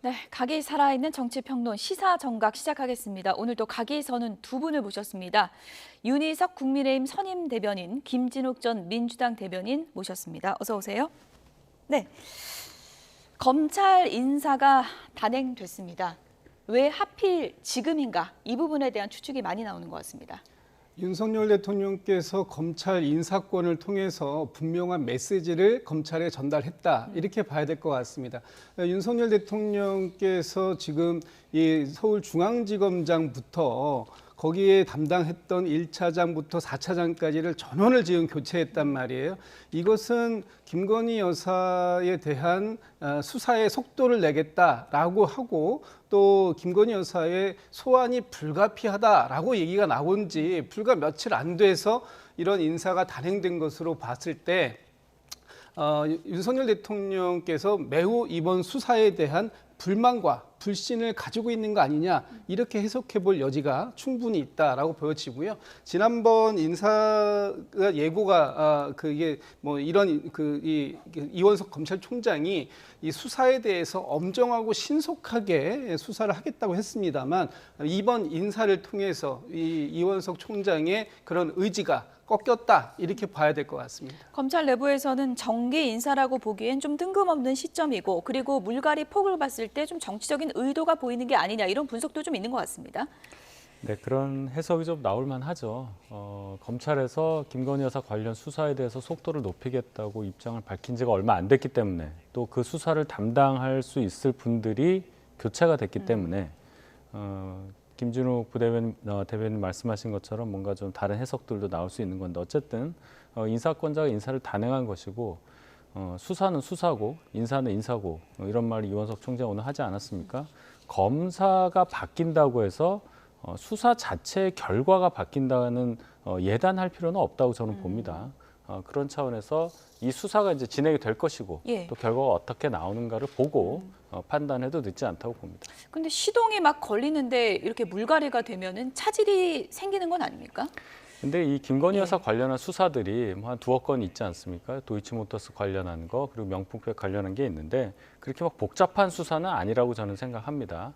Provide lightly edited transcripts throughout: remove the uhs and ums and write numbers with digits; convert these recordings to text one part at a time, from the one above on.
네, 각이 살아있는 정치평론 시사정각 시작하겠습니다. 오늘도 각이 서는 두 분을 모셨습니다. 윤희석 국민의힘 선임 대변인, 김진욱 전 민주당 대변인 모셨습니다. 어서 오세요. 네, 검찰 인사가 단행됐습니다. 왜 하필 지금인가? 이 부분에 대한 추측이 많이 나오는 것 같습니다. 윤석열 대통령께서 검찰 인사권을 통해서 분명한 메시지를 검찰에 전달했다, 이렇게 봐야 될 것 같습니다. 윤석열 대통령께서 지금 이 서울중앙지검장부터 거기에 담당했던 1차장부터 4차장까지를 전원을 지금 교체했단 말이에요. 이것은 김건희 여사에 대한 수사의 속도를 내겠다라고 하고, 또 김건희 여사의 소환이 불가피하다라고 얘기가 나온 지 불과 며칠 안 돼서 이런 인사가 단행된 것으로 봤을 때 윤석열 대통령께서 매우 이번 수사에 대한 불만과 불신을 가지고 있는 거 아니냐, 이렇게 해석해 볼 여지가 충분히 있다라고 보여지고요. 지난번 인사가 예고가 그게 뭐 이런 이원석 검찰총장이 이 수사에 대해서 엄정하고 신속하게 수사를 하겠다고 했습니다만, 이번 인사를 통해서 이 이원석 총장의 그런 의지가 꺾였다, 이렇게 봐야 될 것 같습니다. 검찰 내부에서는 정기 인사라고 보기엔 좀 뜬금없는 시점이고, 그리고 물갈이 폭을 봤을 때 좀 정치적인 의도가 보이는 게 아니냐, 이런 분석도 좀 있는 것 같습니다. 네, 그런 해석이 좀 나올 만하죠. 검찰에서 김건희 여사 관련 수사에 대해서 속도를 높이겠다고 입장을 밝힌 지가 얼마 안 됐기 때문에, 또 그 수사를 담당할 수 있을 분들이 교체가 됐기 때문에 김진욱 대변인 말씀하신 것처럼 뭔가 좀 다른 해석들도 나올 수 있는 건데, 어쨌든 인사권자가 인사를 단행한 것이고, 수사는 수사고 인사는 인사고, 이런 말을 이원석 총장 오늘 하지 않았습니까? 검사가 바뀐다고 해서 수사 자체의 결과가 바뀐다는 예단할 필요는 없다고 저는 봅니다. 그런 차원에서 이 수사가 이제 진행이 될 것이고, 예. 또 결과가 어떻게 나오는가를 보고 판단해도 늦지 않다고 봅니다. 근데 시동이 막 걸리는데 이렇게 물갈이가 되면은 차질이 생기는 건 아닙니까? 근데 이 김건희 여사 관련한 수사들이 뭐 한 2억 건 있지 않습니까? 도이치모터스 관련한 거, 그리고 명품백 관련한 게 있는데, 그렇게 막 복잡한 수사는 아니라고 저는 생각합니다.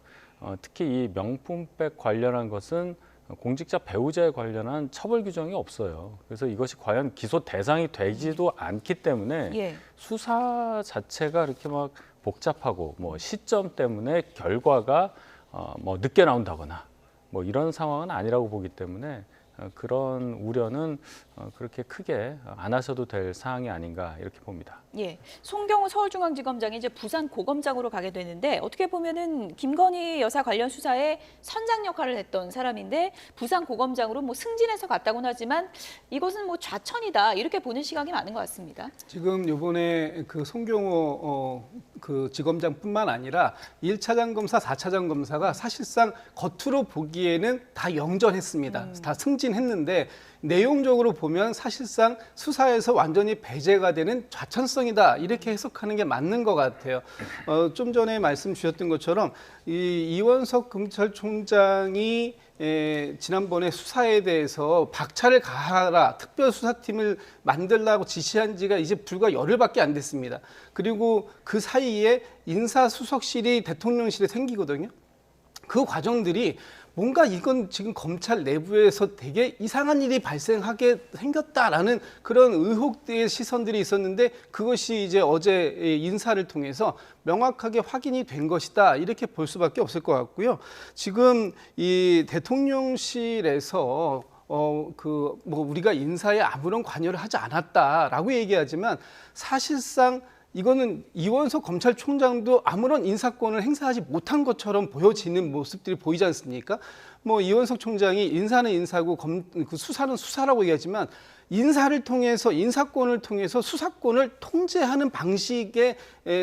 특히 이 명품백 관련한 것은 공직자 배우자에 관련한 처벌 규정이 없어요. 그래서 이것이 과연 기소 대상이 되지도 않기 때문에 예. 수사 자체가 이렇게 막 복잡하고, 뭐 시점 때문에 결과가 뭐 늦게 나온다거나 뭐 이런 상황은 아니라고 보기 때문에 그런 우려는 그렇게 크게 안 하셔도 될 사항이 아닌가, 이렇게 봅니다. 예, 송경호 서울중앙지검장이 이제 부산 고검장으로 가게 되는데, 어떻게 보면은 김건희 여사 관련 수사에 선장 역할을 했던 사람인데 부산 고검장으로 뭐 승진해서 갔다고는 하지만 이것은 뭐 좌천이다, 이렇게 보는 시각이 많은 것 같습니다. 지금 이번에 그 송경호 그 지검장뿐만 아니라 1차장 검사, 4차장 검사가 사실상 겉으로 보기에는 다 영전했습니다. 다 승진했는데 내용적으로 보면 사실상 수사에서 완전히 배제가 되는 좌천성이다, 이렇게 해석하는 게 맞는 것 같아요. 좀 전에 말씀 주셨던 것처럼 이원석 검찰총장이 지난번에 수사에 대해서 박차를 가하라, 특별수사팀을 만들라고 지시한 지가 이제 불과 열흘밖에 안 됐습니다. 그리고 그 사이에 인사수석실이 대통령실에 생기거든요. 그 과정들이 뭔가 이건 지금 검찰 내부에서 되게 이상한 일이 발생하게 생겼다라는 그런 의혹들의 시선들이 있었는데, 그것이 이제 어제 인사를 통해서 명확하게 확인이 된 것이다, 이렇게 볼 수밖에 없을 것 같고요. 지금 이 대통령실에서 뭐 우리가 인사에 아무런 관여를 하지 않았다라고 얘기하지만, 사실상 이거는 이원석 검찰총장도 아무런 인사권을 행사하지 못한 것처럼 보여지는 모습들이 보이지 않습니까? 뭐 이원석 총장이 인사는 인사고 그 수사는 수사라고 얘기하지만, 인사를 통해서, 인사권을 통해서 수사권을 통제하는 방식의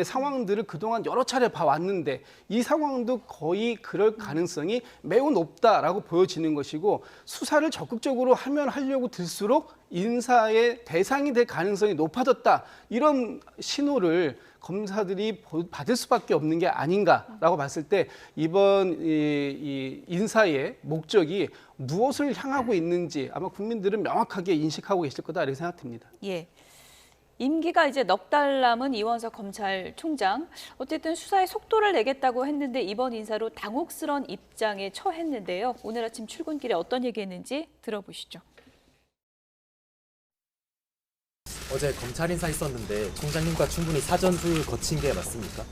상황들을 그동안 여러 차례 봐왔는데, 이 상황도 거의 그럴 가능성이 매우 높다라고 보여지는 것이고, 수사를 적극적으로 하려고 들수록 인사의 대상이 될 가능성이 높아졌다, 이런 신호를 검사들이 받을 수밖에 없는 게 아닌가라고 봤을 때, 이번 이 인사의 목적이 무엇을 향하고 있는지 아마 국민들은 명확하게 인식하고 계실 거다, 이렇게 생각됩니다. 예. 임기가 이제 넉 달 남은 이원석 검찰총장. 어쨌든 수사에 속도를 내겠다고 했는데 이번 인사로 당혹스러운 입장에 처했는데요. 오늘 아침 출근길에 어떤 얘기했는지 들어보시죠. 어제 검찰 인사 있었는데 총장님과 충분히 사전조율 거친 게 맞습니까?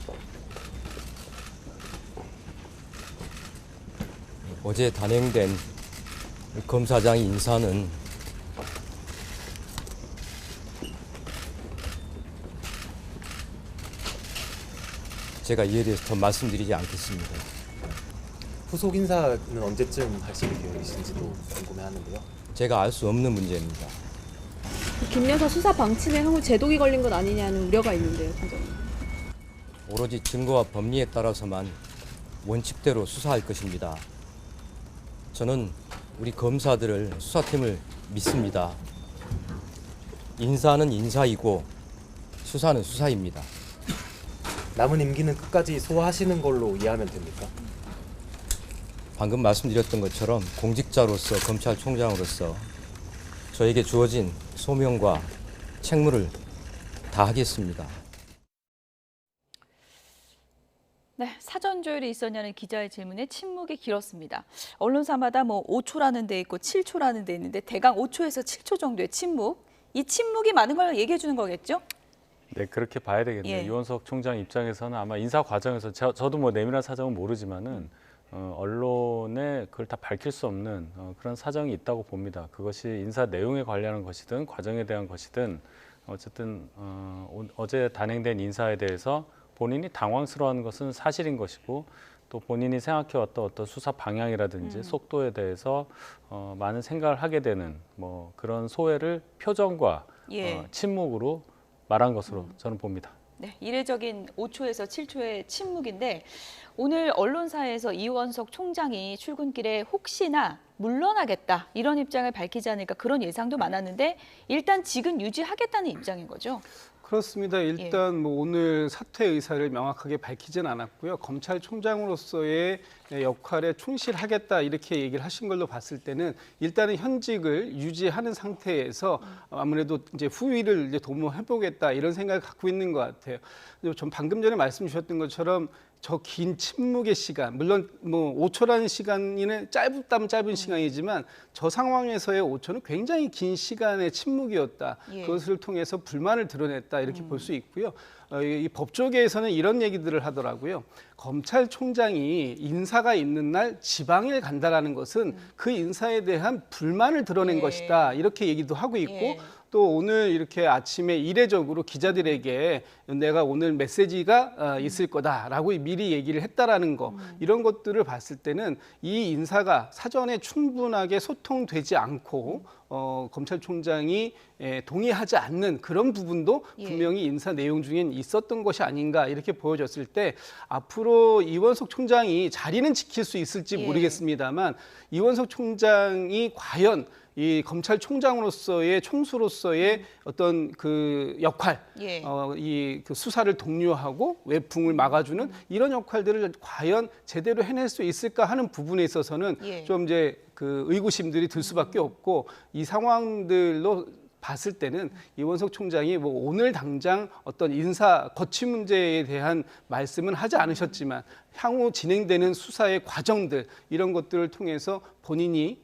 어제 단행된 검사장 인사는 제가 이에 대해서 더 말씀드리지 않겠습니다. 후속 인사는 언제쯤 하실 계획이신지도 궁금해하는데요. 제가 알 수 없는 문제입니다. 김 여사 수사 방침에 향후 제동이 걸린 것 아니냐는 우려가 있는데요, 총장님. 오로지 증거와 법리에 따라서만 원칙대로 수사할 것입니다. 저는 우리 검사들을 수사팀을 믿습니다. 인사는 인사이고 수사는 수사입니다. 남은 임기는 끝까지 소화하시는 걸로 이해하면 됩니까? 방금 말씀드렸던 것처럼 공직자로서 검찰총장으로서 저에게 주어진 소명과 책무를 다하겠습니다. 네, 사전 조율이 있었냐는 기자의 질문에 침묵이 길었습니다. 언론사마다 뭐 5초라는 데 있고 7초라는 데 있는데 대강 5초에서 7초 정도의 침묵. 이 침묵이 많은 걸 얘기해 주는 거겠죠? 네, 그렇게 봐야 되겠네요. 예. 이원석 총장 입장에서는 아마 인사 과정에서 저도 뭐 내밀한 사정은 모르지만은 언론에 그걸 다 밝힐 수 없는 그런 사정이 있다고 봅니다. 그것이 인사 내용에 관련한 것이든 과정에 대한 것이든 어쨌든 어제 단행된 인사에 대해서 본인이 당황스러워하는 것은 사실인 것이고 또 본인이 생각해왔던 어떤 수사 방향이라든지 속도에 대해서 많은 생각을 하게 되는 뭐 그런 소회를 표정과 예. 침묵으로 말한 것으로 저는 봅니다. 네, 이례적인 5초에서 7초의 침묵인데 오늘 언론사에서 이원석 총장이 출근길에 혹시나 물러나겠다 이런 입장을 밝히지 않을까 그런 예상도 많았는데 일단 직은 유지하겠다는 입장인 거죠. 그렇습니다. 일단 뭐 오늘 사퇴 의사를 명확하게 밝히진 않았고요. 검찰총장으로서의 역할에 충실하겠다 이렇게 얘기를 하신 걸로 봤을 때는 일단은 현직을 유지하는 상태에서 아무래도 이제 후위를 이제 도모해보겠다 이런 생각을 갖고 있는 것 같아요. 좀 방금 전에 말씀 주셨던 것처럼 저 긴 침묵의 시간, 물론 뭐 5초라는 시간이는 짧다면 짧은 시간이지만 저 상황에서의 5초는 굉장히 긴 시간의 침묵이었다. 예. 그것을 통해서 불만을 드러냈다 이렇게 볼 수 있고요. 이 법조계에서는 이런 얘기들을 하더라고요. 검찰총장이 인사가 있는 날 지방에 간다라는 것은 그 인사에 대한 불만을 드러낸 예. 것이다. 이렇게 얘기도 하고 있고 예. 또 오늘 이렇게 아침에 이례적으로 기자들에게 내가 오늘 메시지가 있을 거다라고 미리 얘기를 했다라는 거 이런 것들을 봤을 때는 이 인사가 사전에 충분하게 소통되지 않고 검찰총장이 동의하지 않는 그런 부분도 예. 분명히 인사 내용 중엔 있었던 것이 아닌가 이렇게 보여졌을 때 앞으로 이원석 총장이 자리는 지킬 수 있을지 예. 모르겠습니다만 이원석 총장이 과연 이 검찰총장으로서의 총수로서의 어떤 그 역할, 예. 이 그 수사를 독려하고 외풍을 막아주는 이런 역할들을 과연 제대로 해낼 수 있을까 하는 부분에 있어서는 예. 좀 이제 그 의구심들이 들 수밖에 없고 이 상황들로 봤을 때는 이원석 총장이 뭐 오늘 당장 어떤 인사 거취 문제에 대한 말씀은 하지 않으셨지만 향후 진행되는 수사의 과정들 이런 것들을 통해서 본인이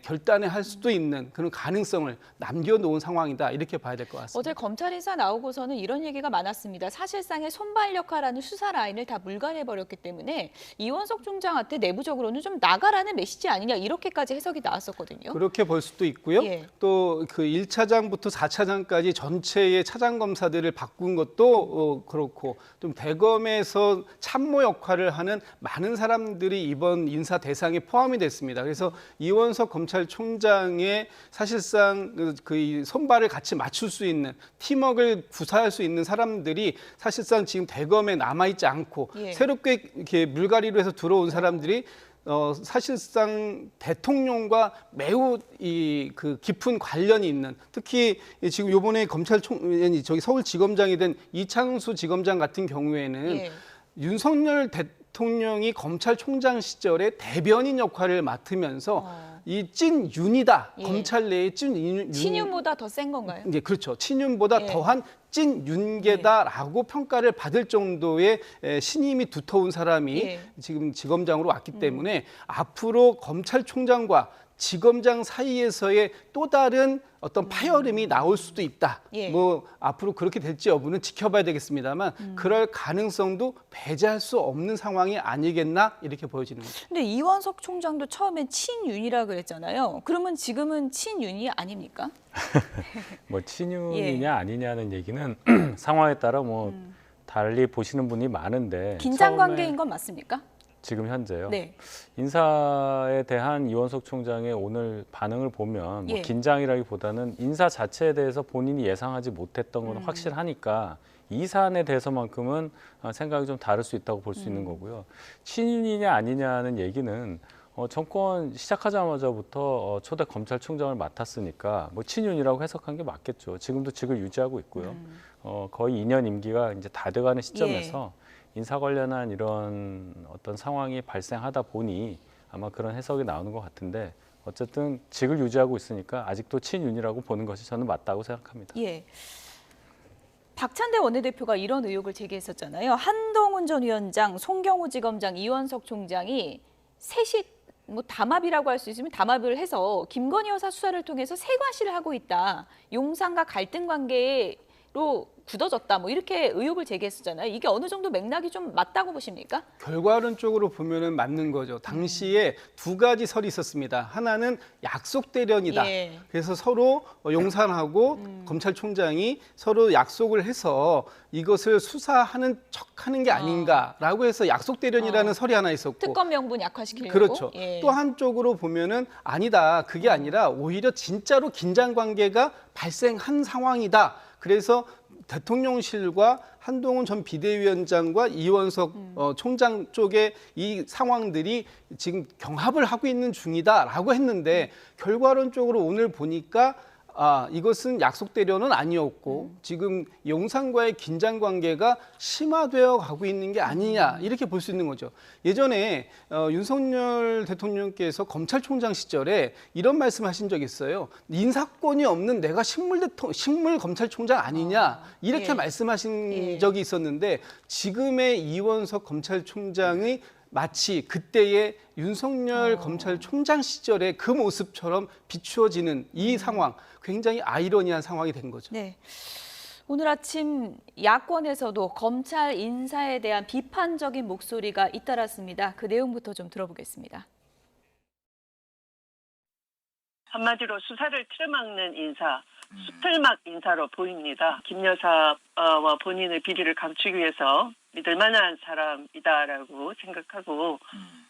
결단을 할 수도 있는 그런 가능성을 남겨놓은 상황이다 이렇게 봐야 될 것 같습니다. 어제 검찰 인사 나오고서는 이런 얘기가 많았습니다. 사실상의 손발 역할하는 수사 라인을 다 물갈해버렸기 때문에 이원석 총장한테 내부적으로는 좀 나가라는 메시지 아니냐 이렇게까지 해석이 나왔었거든요. 그렇게 볼 수도 있고요. 예. 또 그 1차장부터 4차장까지 전체의 차장 검사들을 바꾼 것도 그렇고 좀 대검에서 참모 역할을 하는 많은 사람들이 이번 인사 대상에 포함이 됐습니다. 그래서 이원석 검찰총장의 사실상 그 손발을 같이 맞출 수 있는 팀워크를 구사할 수 있는 사람들이 사실상 지금 대검에 남아있지 않고 예. 새롭게 이렇게 물갈이로 해서 들어온 사람들이 사실상 대통령과 매우 그 깊은 관련이 있는 특히 지금 요번에 저기 서울지검장이 된 이창수 지검장 같은 경우에는 예. 윤석열 대통령이 검찰총장 시절에 대변인 역할을 맡으면서 이 찐윤이다. 예. 검찰 내의 찐윤. 친윤보다 더 센 건가요? 예, 그렇죠. 친윤보다 예. 더한 찐윤계다라고 평가를 받을 정도의 신임이 두터운 사람이 예. 지금 지검장으로 왔기 때문에 앞으로 검찰총장과 지검장 사이에서의 또 다른 어떤 파열음이 나올 수도 있다. 예. 뭐 앞으로 그렇게 될지 여부는 지켜봐야 되겠습니다만 그럴 가능성도 배제할 수 없는 상황이 아니겠나 이렇게 보여지는 거죠. 근데 이원석 총장도 처음엔 친윤이라 그랬잖아요. 그러면 지금은 친윤이 아닙니까? 뭐 친윤이냐 예. 아니냐는 얘기는 상황에 따라 뭐 달리 보시는 분이 많은데 긴장 처음에 관계인 건 맞습니까? 지금 현재요. 네. 인사에 대한 이원석 총장의 오늘 반응을 보면 뭐 예. 긴장이라기보다는 인사 자체에 대해서 본인이 예상하지 못했던 건 확실하니까 이 사안에 대해서만큼은 생각이 좀 다를 수 있다고 볼 수 있는 거고요. 친윤이냐 아니냐는 얘기는 정권 시작하자마자부터 초대 검찰총장을 맡았으니까 뭐 친윤이라고 해석한 게 맞겠죠. 지금도 직을 유지하고 있고요. 거의 2년 임기가 이제 다 돼가는 시점에서 인사 관련한 이런 어떤 상황이 발생하다 보니 아마 그런 해석이 나오는 것 같은데 어쨌든 직을 유지하고 있으니까 아직도 친윤이라고 보는 것이 저는 맞다고 생각합니다. 예. 박찬대 원내대표가 이런 의혹을 제기했었잖아요. 한동훈 전 위원장, 송경호 지검장, 이원석 총장이 셋이 뭐 담합이라고 할 수 있으면 담합을 해서 김건희 여사 수사를 통해서 세과시를 하고 있다. 용산과 갈등 관계로 굳어졌다. 뭐 이렇게 의혹을 제기했었잖아요. 이게 어느 정도 맥락이 좀 맞다고 보십니까? 결과론적으로 보면은 맞는 거죠. 당시에 두 가지 설이 있었습니다. 하나는 약속 대련이다. 예. 그래서 서로 용산하고 검찰총장이 서로 약속을 해서 이것을 수사하는 척하는 게 아닌가라고 해서 약속 대련이라는 설이 하나 있었고, 특검 명분 약화시키려고. 그렇죠. 예. 또 한쪽으로 보면은 아니다. 그게 아니라 오히려 진짜로 긴장 관계가 발생한 상황이다. 그래서 대통령실과 한동훈 전 비대위원장과 이원석 총장 쪽에 이 상황들이 지금 경합을 하고 있는 중이다라고 했는데 결과론적으로 오늘 보니까 이것은 약속 대련은 아니었고 지금 용산과의 긴장 관계가 심화되어 가고 있는 게 아니냐 이렇게 볼 수 있는 거죠. 예전에 윤석열 대통령께서 검찰총장 시절에 이런 말씀하신 적이 있어요. 인사권이 없는 내가 식물 검찰총장 아니냐 이렇게 예. 말씀하신 예. 적이 있었는데 지금의 이원석 검찰총장이 마치 그때의 윤석열 검찰총장 시절의 그 모습처럼 비추어지는 이 상황, 굉장히 아이러니한 상황이 된 거죠. 네. 오늘 아침 야권에서도 검찰 인사에 대한 비판적인 목소리가 잇따랐습니다. 그 내용부터 좀 들어보겠습니다. 한마디로 수사를 틀어막는 인사, 수틀막 인사로 보입니다. 김 여사와 본인의 비리를 감추기 위해서 믿을 만한 사람이다라고 생각하고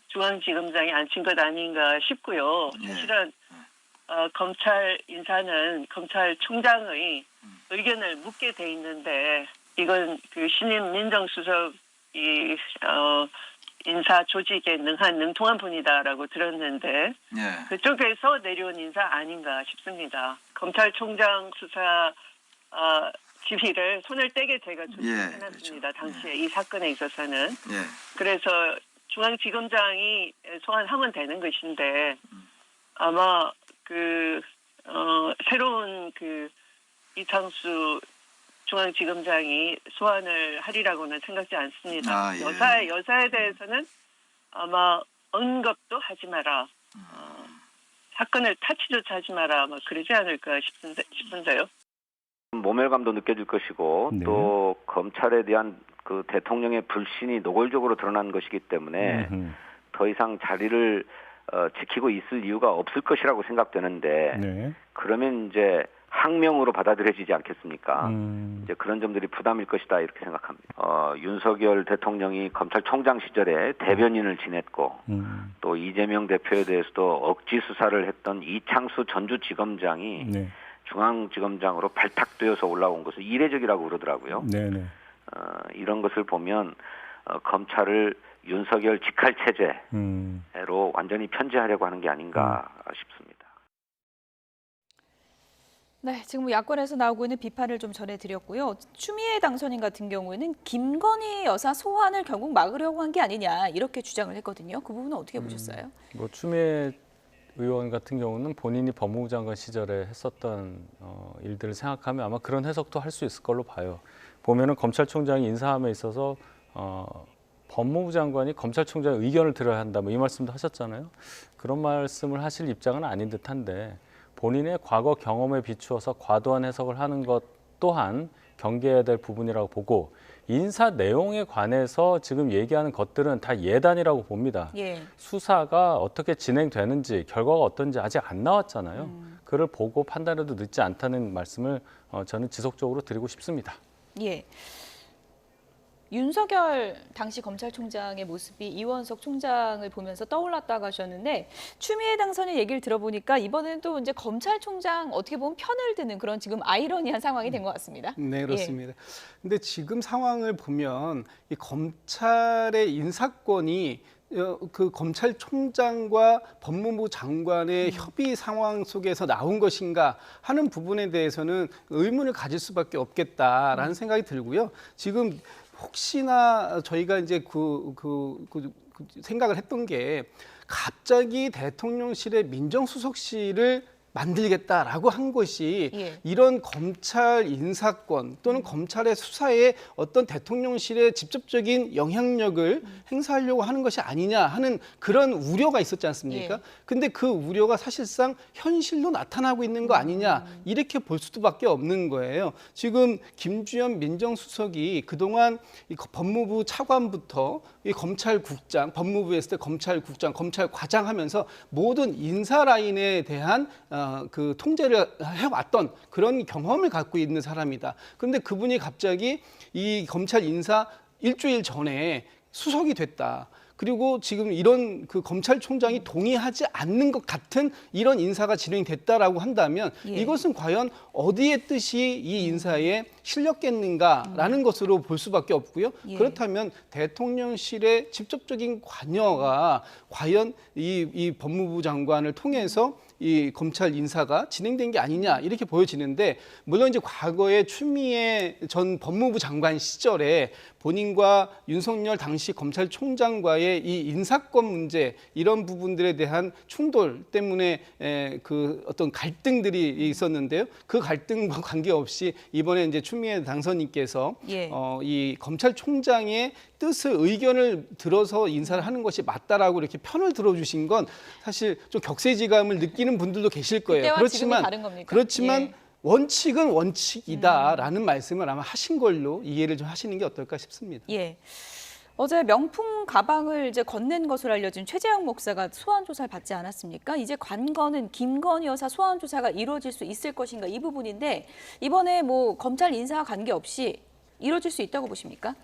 중앙지검장이 앉힌 것 아닌가 싶고요. 사실은 검찰 인사는 검찰총장의 의견을 묻게 돼 있는데 이건 그 신임 민정수석이 인사 조직에 능통한 분이다라고 들었는데 그쪽에서 내려온 인사 아닌가 싶습니다. 검찰총장 수사 지휘를 손을 떼게 제가 조치해놨습니다. 그렇죠. 당시에 이 사건에 있어서는. 예. 그래서 중앙지검장이 소환하면 되는 것인데 아마 새로운 이창수 중앙지검장이 소환을 하리라고는 생각지 않습니다. 예. 여사에 대해서는 아마 언급도 하지 마라. 사건을 타치조차 하지 마라. 그러지 않을까 싶은데요. 모멸감도 느껴질 것이고 또 검찰에 대한 그 대통령의 불신이 노골적으로 드러난 것이기 때문에 더 이상 자리를 지키고 있을 이유가 없을 것이라고 생각되는데 그러면 이제 항명으로 받아들여지지 않겠습니까? 이제 그런 점들이 부담일 것이다 이렇게 생각합니다. 윤석열 대통령이 검찰총장 시절에 대변인을 지냈고 또 이재명 대표에 대해서도 억지 수사를 했던 이창수 전주지검장이 중앙지검장으로 발탁되어서 올라온 것은 이례적이라고 그러더라고요. 이런 것을 보면 검찰을 윤석열 직할 체제로 완전히 편제하려고 하는 게 아닌가 싶습니다. 네, 지금 야권에서 나오고 있는 비판을 좀 전해드렸고요. 추미애 당선인 같은 경우에는 김건희 여사 소환을 결국 막으려고 한 게 아니냐 이렇게 주장을 했거든요. 그 부분은 어떻게 보셨어요? 뭐 추미애 의원 같은 경우는 본인이 법무부 장관 시절에 했었던 일들을 생각하면 아마 그런 해석도 할 수 있을 걸로 봐요. 보면은 검찰총장이 인사함에 있어서 법무부 장관이 검찰총장의 의견을 들어야 한다, 뭐 이 말씀도 하셨잖아요. 그런 말씀을 하실 입장은 아닌 듯한데 본인의 과거 경험에 비추어서 과도한 해석을 하는 것 또한 경계해야 될 부분이라고 보고 인사 내용에 관해서 지금 얘기하는 것들은 다 예단이라고 봅니다. 예. 수사가 어떻게 진행되는지 결과가 어떤지 아직 안 나왔잖아요. 그를 보고 판단해도 늦지 않다는 말씀을 저는 지속적으로 드리고 싶습니다. 예. 윤석열 당시 검찰총장의 모습이 이원석 총장을 보면서 떠올랐다고 하셨는데 추미애 당선인 얘기를 들어보니까 이번에는 또 이제 검찰총장 어떻게 보면 편을 드는 그런 지금 아이러니한 상황이 된 것 같습니다. 네, 그렇습니다. 근데 지금 상황을 보면 이 검찰의 인사권이 그 검찰총장과 법무부 장관의 협의 상황 속에서 나온 것인가 하는 부분에 대해서는 의문을 가질 수밖에 없겠다라는 생각이 들고요. 지금 혹시나 저희가 이제 그 생각을 했던 게 갑자기 대통령실의 민정수석실을 만들겠다라고 한 것이 예. 이런 검찰 인사권 또는 검찰의 수사에 어떤 대통령실의 직접적인 영향력을 행사하려고 하는 것이 아니냐 하는 그런 우려가 있었지 않습니까? 예. 근데 그 우려가 사실상 현실로 나타나고 있는 거 아니냐 이렇게 볼 수밖에 없는 거예요. 지금 김주현 민정수석이 그동안 이 법무부 차관부터 이 검찰국장, 법무부에 있을 때 검찰국장, 검찰과장 하면서 모든 인사 라인에 대한 그 통제를 해왔던 그런 경험을 갖고 있는 사람이다. 그런데 그분이 갑자기 이 검찰 인사 일주일 전에 수석이 됐다. 그리고 지금 이런 그 검찰총장이 동의하지 않는 것 같은 이런 인사가 진행됐다라고 한다면 예. 이것은 과연 어디의 뜻이 이 인사에 실렸겠는가라는 것으로 볼 수밖에 없고요. 예. 그렇다면 대통령실의 직접적인 관여가 과연 이 법무부 장관을 통해서 이 검찰 인사가 진행된 게 아니냐 이렇게 보여지는데 물론 이제 과거에 추미애 전 법무부 장관 시절에 본인과 윤석열 당시 검찰총장과의 이 인사권 문제 이런 부분들에 대한 충돌 때문에 그 어떤 갈등들이 있었는데요. 그 갈등과 관계없이 이번에 이제 추미애 당선인께서 예. 이 검찰총장의 뜻을 의견을 들어서 인사를 하는 것이 맞다라고 이렇게 편을 들어주신 건 사실 좀 격세지감을 느끼는 분들도 계실 거예요. 그때와 지금이 다른 겁니까? 그렇지만 예. 원칙은 원칙이다라는 말씀을 아마 하신 걸로 이해를 좀 하시는 게 어떨까 싶습니다. 예. 어제 명품 가방을 이제 건넨 것으로 알려진 최재형 목사가 소환 조사를 받지 않았습니까? 이제 관건은 김건희 여사 소환 조사가 이루어질 수 있을 것인가 이 부분인데 이번에 뭐 검찰 인사와 관계없이 이루어질 수 있다고 보십니까?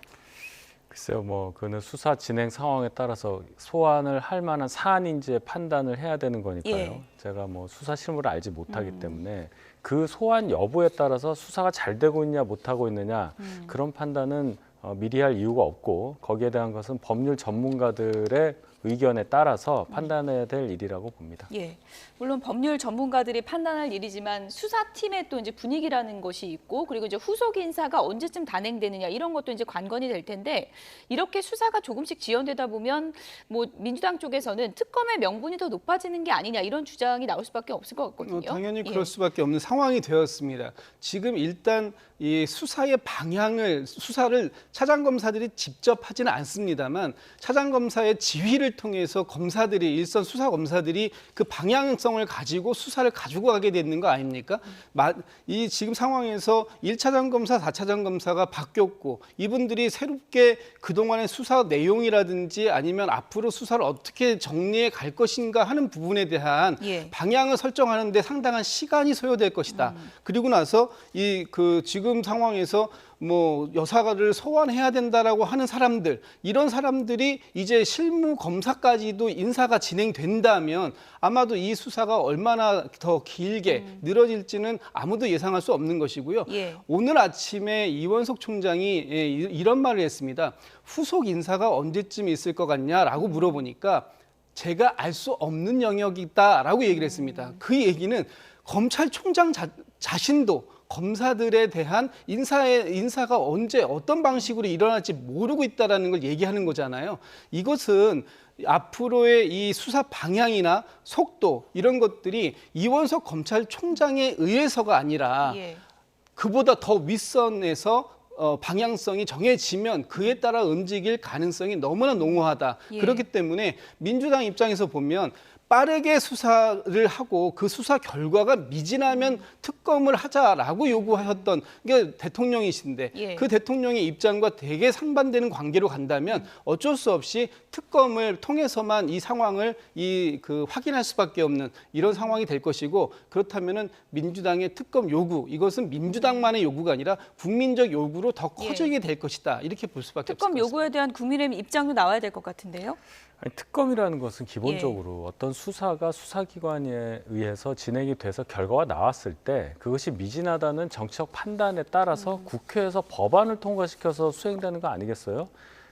글쎄요, 뭐 그는 수사 진행 상황에 따라서 소환을 할 만한 사안인지의 판단을 해야 되는 거니까요. 예. 제가 뭐 수사 실무를 알지 못하기 때문에 그 소환 여부에 따라서 수사가 잘 되고 있냐 못하고 있느냐 그런 판단은 미리 할 이유가 없고 거기에 대한 것은 법률 전문가들의 의견에 따라서 판단해야 될 일이라고 봅니다. 예, 물론 법률 전문가들이 판단할 일이지만 수사팀의 또 이제 분위기라는 것이 있고 그리고 이제 후속 인사가 언제쯤 단행되느냐 이런 것도 이제 관건이 될 텐데 이렇게 수사가 조금씩 지연되다 보면 뭐 민주당 쪽에서는 특검의 명분이 더 높아지는 게 아니냐 이런 주장이 나올 수밖에 없을 것 같거든요. 당연히 그럴 수밖에 없는 상황이 되었습니다. 지금 일단 이 수사의 방향을 수사를 차장검사들이 직접 하지는 않습니다만 차장검사의 지휘를 통해서 검사들이 일선 수사 검사들이 그 방향성을 가지고 수사를 가지고 가게 되는 거 아닙니까? 이 지금 상황에서 1차장 검사, 4차장 검사가 바뀌었고 이분들이 새롭게 그동안의 수사 내용이라든지 아니면 앞으로 수사를 어떻게 정리해 갈 것인가 하는 부분에 대한 예. 방향을 설정하는 데 상당한 시간이 소요될 것이다. 그리고 나서 지금 상황에서 뭐 여사를 소환해야 된다라고 하는 사람들 이런 사람들이 이제 실무 검사까지도 인사가 진행된다면 아마도 이 수사가 얼마나 더 길게 늘어질지는 아무도 예상할 수 없는 것이고요. 예. 오늘 아침에 이원석 총장이 이런 말을 했습니다. 후속 인사가 언제쯤 있을 것 같냐라고 물어보니까 제가 알 수 없는 영역이다라고 얘기를 했습니다. 그 얘기는 검찰총장 자신도 검사들에 대한 인사가 언제 어떤 방식으로 일어날지 모르고 있다라는 걸 얘기하는 거잖아요. 이것은 앞으로의 이 수사 방향이나 속도 이런 것들이 이원석 검찰총장에 의해서가 아니라 예. 그보다 더 윗선에서 방향성이 정해지면 그에 따라 움직일 가능성이 너무나 농후하다. 예. 그렇기 때문에 민주당 입장에서 보면 빠르게 수사를 하고 그 수사 결과가 미진하면 특검을 하자라고 요구하셨던 게 대통령이신데 예. 그 대통령의 입장과 되게 상반되는 관계로 간다면 어쩔 수 없이 특검을 통해서만 이 상황을 확인할 수밖에 없는 이런 상황이 될 것이고 그렇다면은 민주당의 특검 요구 이것은 민주당만의 요구가 아니라 국민적 요구로 더 커지게 될 것이다 이렇게 볼 수밖에 없을 것 특검 같습니다. 요구에 대한 국민의힘 입장도 나와야 될 것 같은데요. 아니, 특검이라는 것은 기본적으로 어떤 수사가 수사기관에 의해서 진행이 돼서 결과가 나왔을 때 그것이 미진하다는 정치적 판단에 따라서 국회에서 법안을 통과시켜서 수행되는 거 아니겠어요?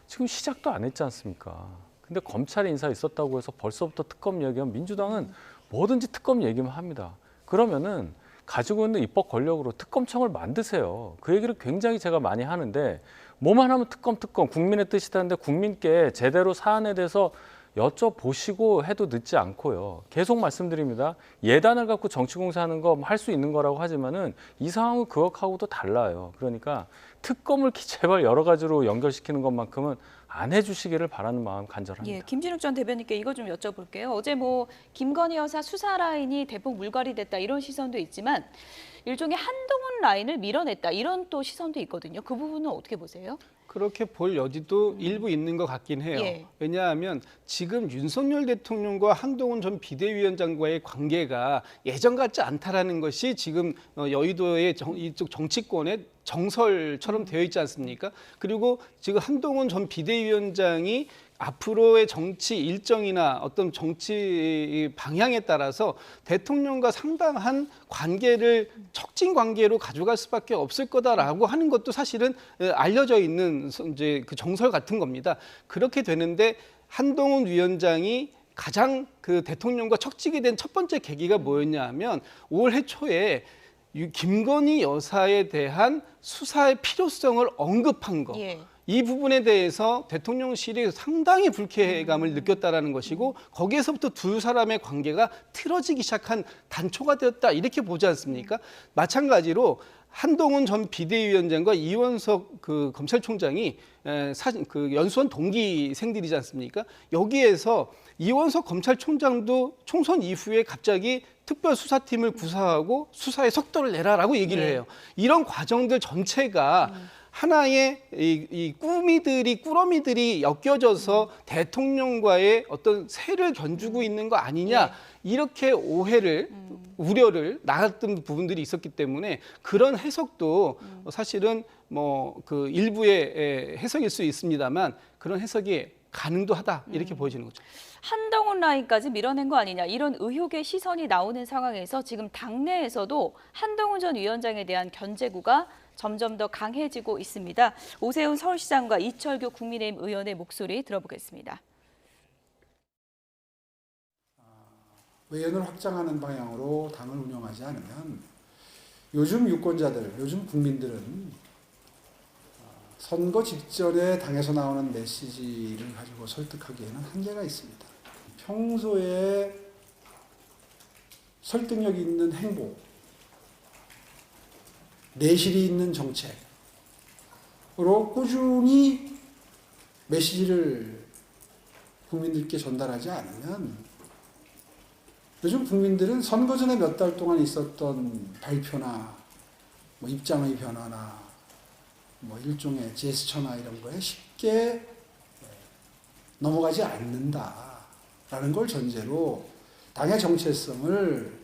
지금 시작도 안 했지 않습니까? 근데 검찰의 인사가 있었다고 해서 벌써부터 특검 얘기하면 민주당은 뭐든지 특검 얘기만 합니다. 그러면은 가지고 있는 입법 권력으로 특검청을 만드세요. 그 얘기를 굉장히 제가 많이 하는데 뭐만 하면 특검 국민의 뜻이다는데 국민께 제대로 사안에 대해서 여쭤보시고 해도 늦지 않고요. 계속 말씀드립니다. 예단을 갖고 정치공세하는 거 할 수 있는 거라고 하지만은 이 상황은 그것하고도 달라요. 그러니까 특검을 제발 여러 가지로 연결시키는 것만큼은 안 해주시기를 바라는 마음 간절합니다. 예, 김진욱 전 대변인께 이거 좀 여쭤볼게요. 어제 뭐 김건희 여사 수사 라인이 대폭 물갈이됐다 이런 시선도 있지만 일종의 한동훈 라인을 밀어냈다 이런 또 시선도 있거든요. 그 부분은 어떻게 보세요? 그렇게 볼 여지도 일부 있는 것 같긴 해요. 예. 왜냐하면 지금 윤석열 대통령과 한동훈 전 비대위원장과의 관계가 예전 같지 않다라는 것이 지금 여의도의 이쪽 정치권의 정설처럼 되어 있지 않습니까? 그리고 지금 한동훈 전 비대위원장이 앞으로의 정치 일정이나 어떤 정치 방향에 따라서 대통령과 상당한 관계를 척진 관계로 가져갈 수밖에 없을 거다라고 하는 것도 사실은 알려져 있는 이제 그 정설 같은 겁니다. 그렇게 되는데 한동훈 위원장이 가장 그 대통령과 척지게 된 첫 번째 계기가 뭐였냐 하면 올해 초에 김건희 여사에 대한 수사의 필요성을 언급한 거. 예. 이 부분에 대해서 대통령실이 상당히 불쾌감을 느꼈다라는 것이고 거기에서부터 두 사람의 관계가 틀어지기 시작한 단초가 되었다 이렇게 보지 않습니까? 마찬가지로 한동훈 전 비대위원장과 이원석 그 검찰총장이 그 연수원 동기생들이지 않습니까? 여기에서 이원석 검찰총장도 총선 이후에 갑자기 특별수사팀을 구사하고 수사의 속도를 내라라고 얘기를 해요. 이런 과정들 전체가 하나의 이 꾸러미들이 엮여져서 대통령과의 어떤 세를 견주고 있는 거 아니냐 이렇게 오해를 우려를 낳았던 부분들이 있었기 때문에 그런 해석도 사실은 뭐 그 일부의 해석일 수 있습니다만 그런 해석이 가능도 하다 이렇게 보여지는 거죠. 한동훈 라인까지 밀어낸 거 아니냐 이런 의혹의 시선이 나오는 상황에서 지금 당내에서도 한동훈 전 위원장에 대한 견제구가 점점 더 강해지고 있습니다. 오세훈 서울시장과 이철규 국민의힘 의원의 목소리 들어보겠습니다. 외연을 확장하는 방향으로 당을 운영하지 않으면 요즘 유권자들, 요즘 국민들은 선거 직전에 당에서 나오는 메시지를 가지고 설득하기에는 한계가 있습니다. 평소에 설득력 있는 행보, 내실이 있는 정책으로 꾸준히 메시지를 국민들께 전달하지 않으면 요즘 국민들은 선거 전에 몇 달 동안 있었던 발표나 뭐 입장의 변화나 뭐 일종의 제스처나 이런 거에 쉽게 넘어가지 않는다라는 걸 전제로 당의 정체성을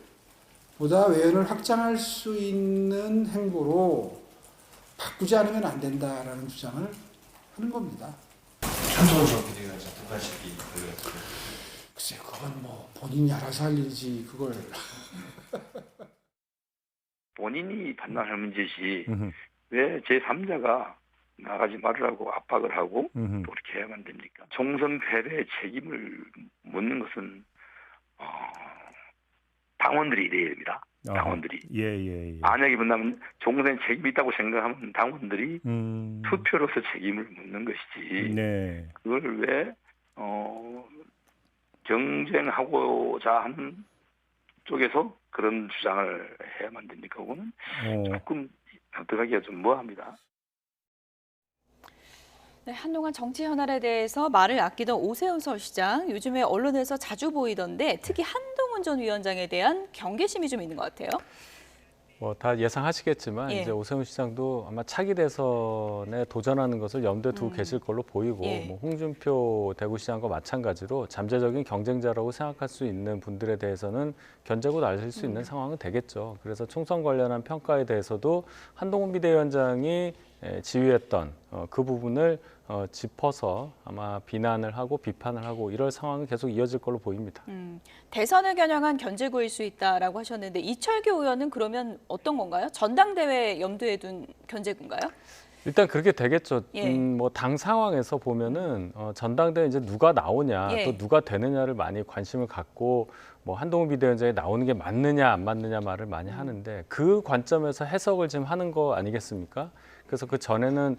보다 외연을 확장할 수 있는 행보로 바꾸지 않으면 안 된다라는 주장을 하는 겁니다. 한동훈 비대위원장 독한 시기 걸렸어요. 글쎄, 그건 뭐 본인이 알아서 할 일이지 그걸. 본인이 판단할 문제지 왜 제3자가 나가지 말으라고 압박을 하고 또 그렇게 해야만 됩니까? 총선 패배의 책임을 묻는 것은 당원들이 이래야 됩니다. 당원들이. 예. 만약에 본다면 종선에 책임이 있다고 생각하면 당원들이 투표로서 책임을 묻는 것이지. 네. 그걸 왜 경쟁하고자 하는 쪽에서 그런 주장을 해야만 됩니까? 그거는 조금 납득하기가 좀 뭐합니다. 네, 한동안 정치 현안에 대해서 말을 아끼던 오세훈 서울시장, 요즘에 언론에서 자주 보이던데 특히 한동훈 전 위원장에 대한 경계심이 좀 있는 것 같아요. 뭐 다 예상하시겠지만 예. 이제 오세훈 시장도 아마 차기 대선에 도전하는 것을 염두에 두고 계실 걸로 보이고 예. 뭐 홍준표 대구시장과 마찬가지로 잠재적인 경쟁자라고 생각할 수 있는 분들에 대해서는 견제고 나설 수 있는 상황은 되겠죠. 그래서 총선 관련한 평가에 대해서도 한동훈 비대위원장이 지휘했던 그 부분을 짚어서 아마 비난을 하고 비판을 하고 이럴 상황은 계속 이어질 걸로 보입니다. 대선을 겨냥한 견제구일 수 있다라고 하셨는데 이철규 의원은 그러면 어떤 건가요? 전당대회 염두에 둔 견제구인가요? 일단 그렇게 되겠죠. 예. 뭐 당 상황에서 보면은 전당대회 이제 누가 나오냐 예. 또 누가 되느냐를 많이 관심을 갖고 뭐 한동훈 비대위원장이 나오는 게 맞느냐 안 맞느냐 말을 많이 하는데 그 관점에서 해석을 지금 하는 거 아니겠습니까? 그래서 그 전에는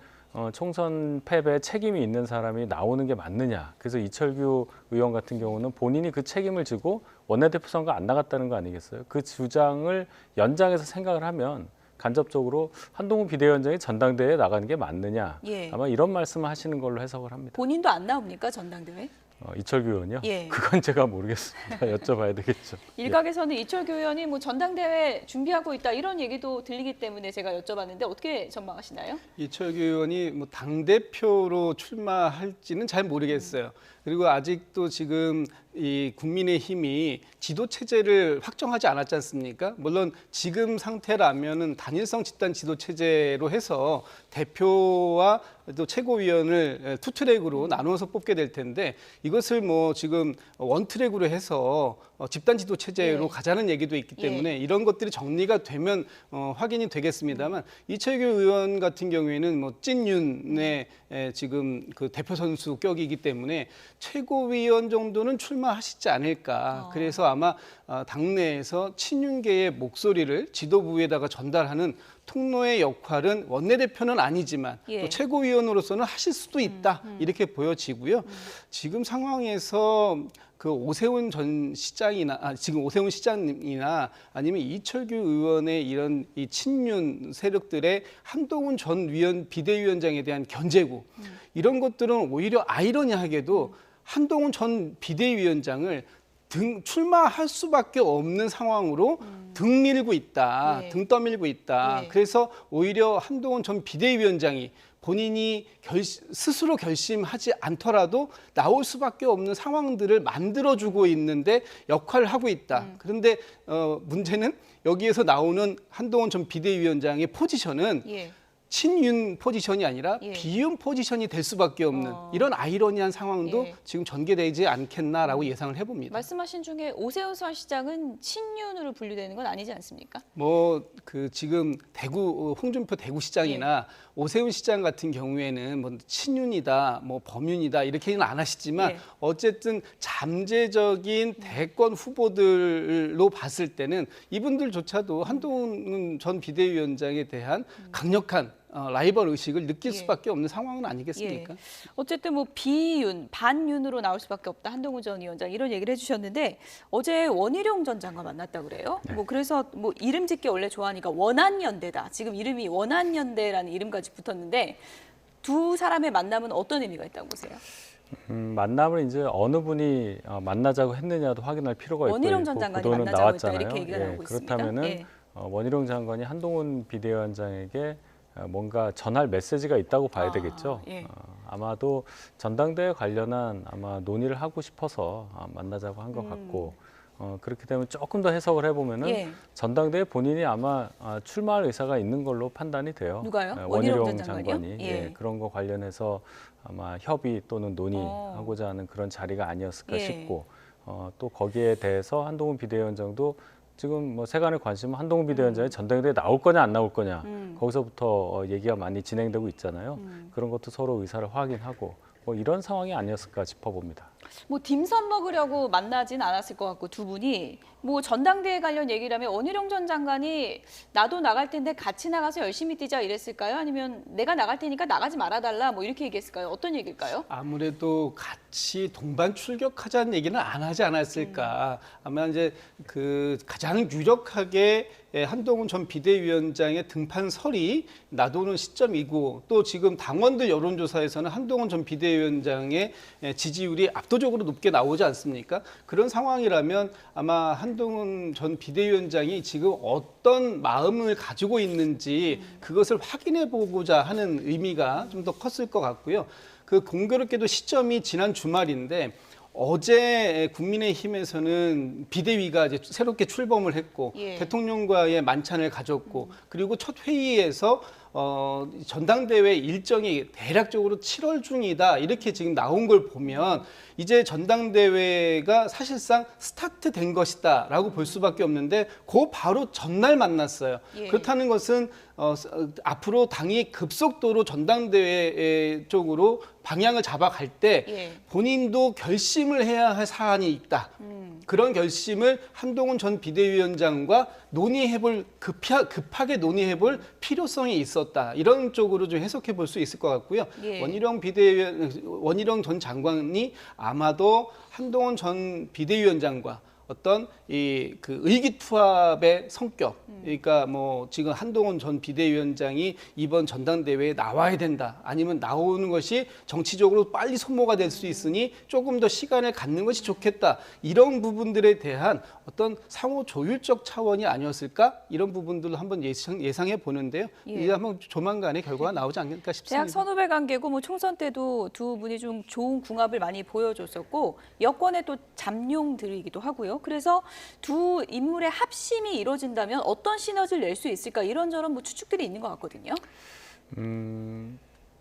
총선 패배에 책임이 있는 사람이 나오는 게 맞느냐. 그래서 이철규 의원 같은 경우는 본인이 그 책임을 지고 원내대표 선거 안 나갔다는 거 아니겠어요? 그 주장을 연장해서 생각을 하면 간접적으로 한동훈 비대위원장이 전당대회에 나가는 게 맞느냐. 예. 아마 이런 말씀을 하시는 걸로 해석을 합니다. 본인도 안 나옵니까, 전당대회? 이철규 의원이요? 예. 그건 제가 모르겠습니다. 여쭤봐야 되겠죠. 일각에서는 이철규 의원이 뭐 전당대회 준비하고 있다 이런 얘기도 들리기 때문에 제가 여쭤봤는데 어떻게 전망하시나요? 이철규 의원이 뭐 당대표로 출마할지는 잘 모르겠어요. 그리고 아직도 지금 이 국민의힘이 지도체제를 확정하지 않았지 않습니까? 물론 지금 상태라면은 단일성 집단 지도체제로 해서 대표와 또 최고위원을 투트랙으로 나누어서 뽑게 될 텐데 이것을 뭐 지금 원트랙으로 해서 집단 지도체제로 예. 가자는 얘기도 있기 때문에 이런 것들이 정리가 되면 확인이 되겠습니다만 이철규 의원 같은 경우에는 뭐 찐윤의 지금 그 대표 선수 격이기 때문에 최고위원 정도는 출마하시지 않을까. 그래서 아마 당내에서 친윤계의 목소리를 지도부에다가 전달하는 통로의 역할은 원내대표는 아니지만 예. 또 최고위원으로서는 하실 수도 있다. 이렇게 보여지고요. 지금 상황에서 그 오세훈 전 시장이나 지금 오세훈 시장이나 아니면 이철규 의원의 이런 이 친윤 세력들의 한동훈 전 비대위원장에 대한 견제구 이런 것들은 오히려 아이러니하게도 한동훈 전 비대위원장을 출마할 수밖에 없는 상황으로 등 밀고 있다, 예. 등 떠밀고 있다. 예. 그래서 오히려 한동훈 전 비대위원장이 본인이 스스로 결심하지 않더라도 나올 수밖에 없는 상황들을 만들어주고 있는데 역할을 하고 있다. 그런데 문제는 여기에서 나오는 한동훈 전 비대위원장의 포지션은 예. 친윤 포지션이 아니라 예. 비윤 포지션이 될 수밖에 없는 이런 아이러니한 상황도 예. 지금 전개되지 않겠나라고 예상을 해봅니다. 말씀하신 중에 오세훈 서울시장은 친윤으로 분류되는 건 아니지 않습니까? 뭐 그 지금 홍준표 대구시장이나 오세훈 시장 같은 경우에는 뭐 친윤이다, 뭐 범윤이다 이렇게는 안 하시지만 예. 어쨌든 잠재적인 대권 후보들로 봤을 때는 이분들조차도 한동훈 전 비대위원장에 대한 강력한 라이벌 의식을 느낄 수밖에 없는 상황은 아니겠습니까? 예. 어쨌든 뭐 비윤, 반윤으로 나올 수밖에 없다. 한동훈 전 위원장 이런 얘기를 해주셨는데 어제 원희룡 전 장관 만났다 그래요. 뭐 그래서 뭐 이름 짓기 원래 좋아하니까 원한연대다. 지금 이름이 원한연대라는 이름까지 붙었는데 두 사람의 만남은 어떤 의미가 있다고 보세요? 만남을 이제 어느 분이 만나자고 했느냐도 확인할 필요가 있고 원희룡 전 장관이 보도는 만나자고 했다 나왔잖아요. 이렇게 얘기가 나오고 있습니다. 그렇다면은 예. 원희룡 장관이 한동훈 비대위원장에게 뭔가 전할 메시지가 있다고 봐야 되겠죠. 예. 아마도 전당대회 관련한 아마 논의를 하고 싶어서 만나자고 한 것 같고 그렇게 되면 조금 더 해석을 해보면은 예. 전당대회 본인이 아마 출마할 의사가 있는 걸로 판단이 돼요. 누가요? 원희룡 전 장관이요? 장관이 예. 그런 거 관련해서 아마 협의 또는 논의하고자 하는 그런 자리가 아니었을까 예. 싶고 또 거기에 대해서 한동훈 비대위원장도 지금 뭐 세간의 관심은 한동훈 비대위원장이 전당대회에 나올 거냐 안 나올 거냐 거기서부터 얘기가 많이 진행되고 있잖아요. 그런 것도 서로 의사를 확인하고 뭐 이런 상황이 아니었을까 싶어봅니다. 뭐 딤섬 먹으려고 만나진 않았을 것 같고 두 분이 뭐 전당대회 관련 얘기를 하면 원희룡 전 장관이 나도 나갈 텐데 같이 나가서 열심히 뛰자 이랬을까요? 아니면 내가 나갈 테니까 나가지 말아달라 뭐 이렇게 얘기했을까요? 어떤 얘기일까요? 아무래도 같이 동반 출격하자는 얘기는 안 하지 않았을까. 아마 이제 그 가장 유력하게 한동훈 전 비대위원장의 등판설이 나도는 시점이고 또 지금 당원들 여론조사에서는 한동훈 전 비대위원장의 지지율이 압도적으로 높게 나오지 않습니까? 그런 상황이라면 아마 한동훈 전 비대위원장이 지금 어떤 마음을 가지고 있는지 그것을 확인해 보고자 하는 의미가 좀 더 컸을 것 같고요. 그 공교롭게도 시점이 지난 주말인데 어제 국민의힘에서는 비대위가 이제 새롭게 출범을 했고 대통령과의 만찬을 가졌고 그리고 첫 회의에서 전당대회 일정이 대략적으로 7월 중이다 이렇게 지금 나온 걸 보면 이제 전당대회가 사실상 스타트된 것이다라고 볼 수밖에 없는데 그 바로 전날 만났어요. 그렇다는 것은 앞으로 당이 급속도로 전당대회 쪽으로 방향을 잡아갈 때 본인도 결심을 해야 할 사안이 있다. 그런 결심을 한동훈 전 비대위원장과 급하게 논의해볼 필요성이 있었다. 이런 쪽으로 좀 해석해 볼 수 있을 것 같고요. 원희룡 전 장관이 아마도 한동훈 전 비대위원장과 어떤 그 의기투합의 성격, 그러니까 뭐 지금 한동훈 전 비대위원장이 이번 전당대회에 나와야 된다, 아니면 나오는 것이 정치적으로 빨리 소모가 될 수 있으니 조금 더 시간을 갖는 것이 좋겠다, 이런 부분들에 대한 어떤 상호 조율적 차원이 아니었을까, 이런 부분들을 한번 예상해 보는데요. 이제 한번 조만간에 결과가 나오지 않을까 싶습니다. 대학 선후배 관계고 뭐 총선 때도 두 분이 좀 좋은 궁합을 많이 보여줬었고 여권의 또 잠룡들이기도 하고요. 그래서 두 인물의 합심이 이루어진다면 어떤 시너지를 낼 수 있을까, 이런저런 뭐 추측들이 있는 것 같거든요.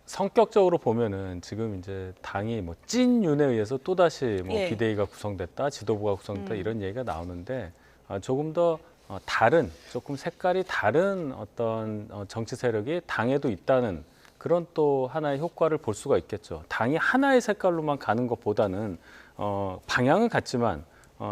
성격적으로 보면은 지금 이제 당이 뭐 찐윤에 의해서 또 다시 뭐 비대위가 구성됐다, 지도부가 구성됐다 이런 얘기가 나오는데 조금 더 다른, 조금 색깔이 다른 어떤 정치 세력이 당에도 있다는 그런 또 하나의 효과를 볼 수가 있겠죠. 당이 하나의 색깔로만 가는 것보다는 방향은 같지만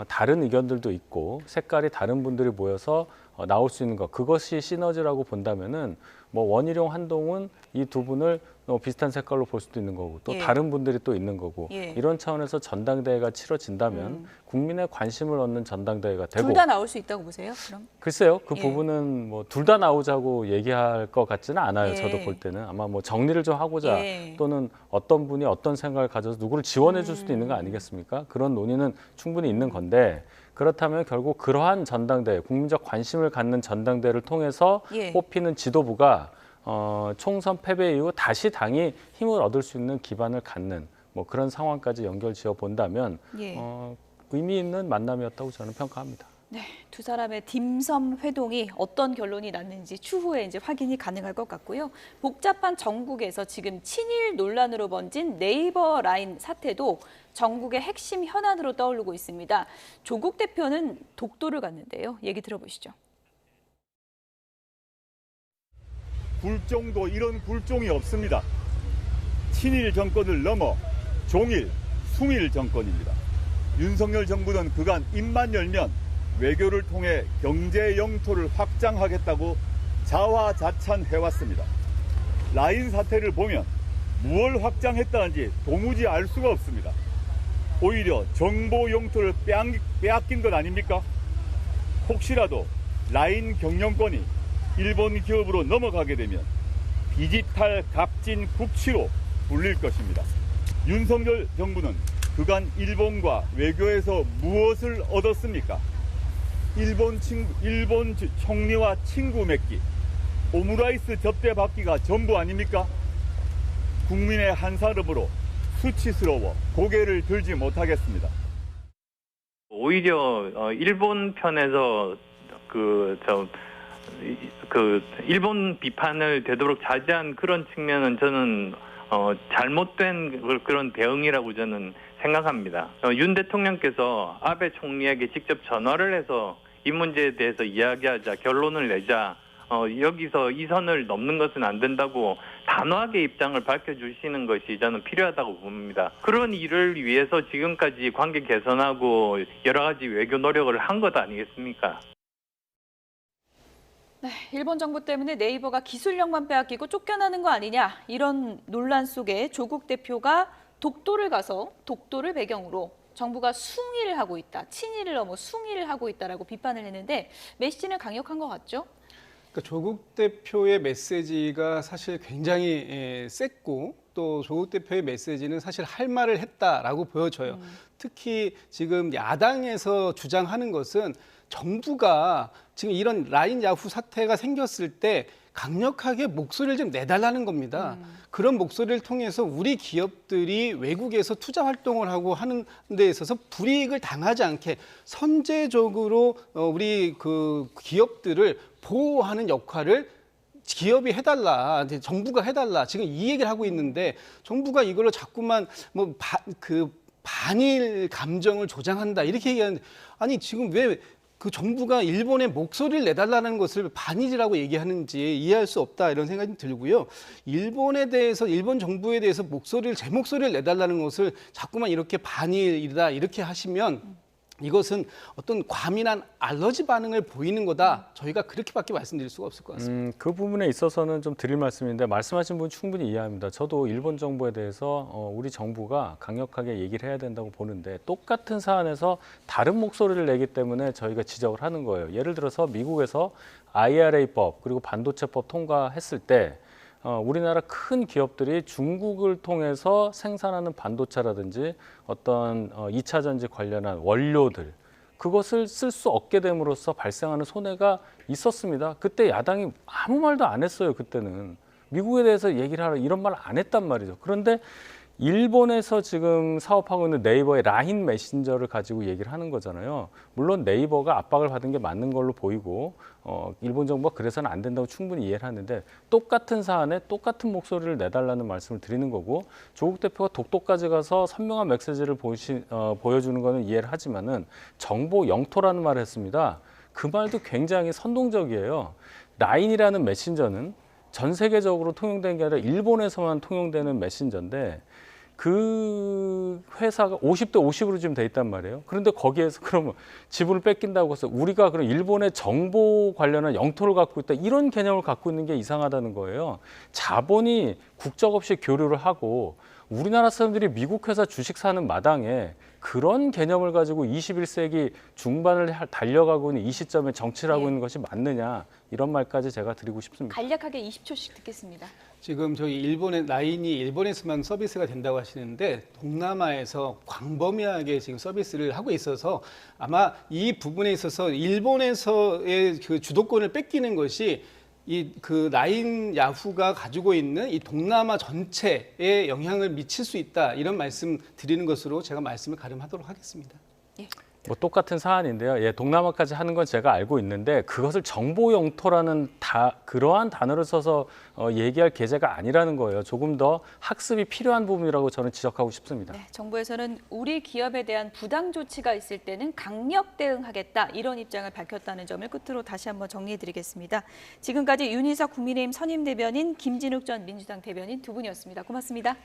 다른 의견들도 있고 색깔이 다른 분들이 모여서 나올 수 있는 것, 그것이 시너지라고 본다면은 뭐 원희룡, 한동훈 이 두 분을 비슷한 색깔로 볼 수도 있는 거고 또 다른 분들이 또 있는 거고 이런 차원에서 전당대회가 치러진다면 국민의 관심을 얻는 전당대회가 되고. 둘 다 나올 수 있다고 보세요? 그럼? 글쎄요, 그 부분은 뭐 둘 다 나오자고 얘기할 것 같지는 않아요. 저도 볼 때는 아마 뭐 정리를 좀 하고자 또는 어떤 분이 어떤 생각을 가져서 누구를 지원해 줄 수도 있는 거 아니겠습니까? 그런 논의는 충분히 있는 건데, 그렇다면 결국 그러한 전당대회, 국민적 관심을 갖는 전당대회를 통해서 뽑히는 지도부가 총선 패배 이후 다시 당이 힘을 얻을 수 있는 기반을 갖는 뭐 그런 상황까지 연결 지어 본다면 의미 있는 만남이었다고 저는 평가합니다. 네, 두 사람의 딤섬 회동이 어떤 결론이 났는지 추후에 이제 확인이 가능할 것 같고요. 복잡한 전국에서 지금 친일 논란으로 번진 네이버 라인 사태도 전국의 핵심 현안으로 떠오르고 있습니다. 조국 대표는 독도를 갔는데요. 얘기 들어보시죠. 굴종도 이런 굴종이 없습니다. 친일 정권을 넘어 종일, 숭일 정권입니다. 윤석열 정부는 그간 입만 열면 외교를 통해 경제 영토를 확장하겠다고 자화자찬해왔습니다. 라인 사태를 보면 무엇을 확장했다는지 도무지 알 수가 없습니다. 오히려 정보 영토를 빼앗긴 것 아닙니까? 혹시라도 라인 경영권이 일본 기업으로 넘어가게 되면 디지털 갑진 국치로 불릴 것입니다. 윤석열 정부는 그간 일본과 외교에서 무엇을 얻었습니까? 일본 총리와 친구 맺기, 오므라이스 접대 받기가 전부 아닙니까? 국민의 한 사람으로 수치스러워 고개를 들지 못하겠습니다. 오히려 일본 편에서 일본 비판을 되도록 자제한 그런 측면은 저는 잘못된 그런 대응이라고 저는 생각합니다. 윤 대통령께서 아베 총리에게 직접 전화를 해서 이 문제에 대해서 이야기하자, 결론을 내자, 여기서 이 선을 넘는 것은 안 된다고 단호하게 입장을 밝혀주시는 것이 저는 필요하다고 봅니다. 그런 일을 위해서 지금까지 관계 개선하고 여러 가지 외교 노력을 한 것 아니겠습니까? 네, 일본 정부 때문에 네이버가 기술력만 빼앗기고 쫓겨나는 거 아니냐 이런 논란 속에 조국 대표가 독도를 가서 독도를 배경으로 정부가 숭일을 하고 있다, 친일을 넘어 숭일을 하고 있다라고 비판을 했는데 메시지는 강력한 것 같죠? 그러니까 조국 대표의 메시지가 사실 굉장히 셌고 또 조국 대표의 메시지는 사실 할 말을 했다라고 보여져요. 특히 지금 야당에서 주장하는 것은 정부가 지금 이런 라인 야후 사태가 생겼을 때 강력하게 목소리를 좀 내달라는 겁니다. 그런 목소리를 통해서 우리 기업들이 외국에서 투자 활동을 하고 하는 데 있어서 불이익을 당하지 않게 선제적으로 우리 그 기업들을 보호하는 역할을 기업이 해달라, 정부가 해달라. 지금 이 얘기를 하고 있는데 정부가 이걸로 자꾸만 반일 감정을 조장한다 이렇게 얘기하는데 아니 지금 왜 그 정부가 일본의 목소리를 내달라는 것을 반일이라고 얘기하는지 이해할 수 없다 이런 생각이 들고요. 일본에 대해서 일본 정부에 대해서 제 목소리를 내달라는 것을 자꾸만 이렇게 반일이다 이렇게 하시면 이것은 어떤 과민한 알러지 반응을 보이는 거다. 저희가 그렇게밖에 말씀드릴 수가 없을 것 같습니다. 그 부분에 있어서는 좀 드릴 말씀인데 말씀하신 분 충분히 이해합니다. 저도 일본 정부에 대해서 우리 정부가 강력하게 얘기를 해야 된다고 보는데 똑같은 사안에서 다른 목소리를 내기 때문에 저희가 지적을 하는 거예요. 예를 들어서 미국에서 IRA법 그리고 반도체법 통과했을 때 우리나라 큰 기업들이 중국을 통해서 생산하는 반도체라든지 어떤 2차 전지 관련한 원료들 그것을 쓸 수 없게 됨으로써 발생하는 손해가 있었습니다. 그때 야당이 아무 말도 안 했어요. 그때는 미국에 대해서 얘기를 하라 이런 말 안 했단 말이죠. 그런데 일본에서 지금 사업하고 있는 네이버의 라인 메신저를 가지고 얘기를 하는 거잖아요. 물론 네이버가 압박을 받은 게 맞는 걸로 보이고 일본 정부가 그래서는 안 된다고 충분히 이해를 하는데 똑같은 사안에 똑같은 목소리를 내달라는 말씀을 드리는 거고 조국 대표가 독도까지 가서 선명한 메시지를 보여주는 거는 이해를 하지만은 정보 영토라는 말을 했습니다. 그 말도 굉장히 선동적이에요. 라인이라는 메신저는 전 세계적으로 통용되는 게 아니라 일본에서만 통용되는 메신저인데 그 회사가 50대 50으로 지금 돼 있단 말이에요. 그런데 거기에서 그러면 지분을 뺏긴다고 해서 우리가 그럼 일본의 정보 관련한 영토를 갖고 있다 이런 개념을 갖고 있는 게 이상하다는 거예요. 자본이 국적 없이 교류를 하고 우리나라 사람들이 미국 회사 주식 사는 마당에 그런 개념을 가지고 21세기 중반을 달려가고 있는 이 시점에 정치를 하고 있는 것이 맞느냐 이런 말까지 제가 드리고 싶습니다. 간략하게 20초씩 듣겠습니다. 지금 저희 일본의 라인이 일본에서만 서비스가 된다고 하시는데 동남아에서 광범위하게 지금 서비스를 하고 있어서 아마 이 부분에 있어서 일본에서의 그 주도권을 뺏기는 것이 그 라인 야후가 가지고 있는 이 동남아 전체에 영향을 미칠 수 있다 이런 말씀 드리는 것으로 제가 말씀을 가름하도록 하겠습니다. 예. 뭐 똑같은 사안인데요. 예, 동남아까지 하는 건 제가 알고 있는데 그것을 정보 영토라는 그러한 단어를 써서 얘기할 계제가 아니라는 거예요. 조금 더 학습이 필요한 부분이라고 저는 지적하고 싶습니다. 네, 정부에서는 우리 기업에 대한 부당 조치가 있을 때는 강력 대응하겠다 이런 입장을 밝혔다는 점을 끝으로 다시 한번 정리해드리겠습니다. 지금까지 윤희석 국민의힘 선임 대변인 김진욱 전 민주당 대변인 두 분이었습니다. 고맙습니다.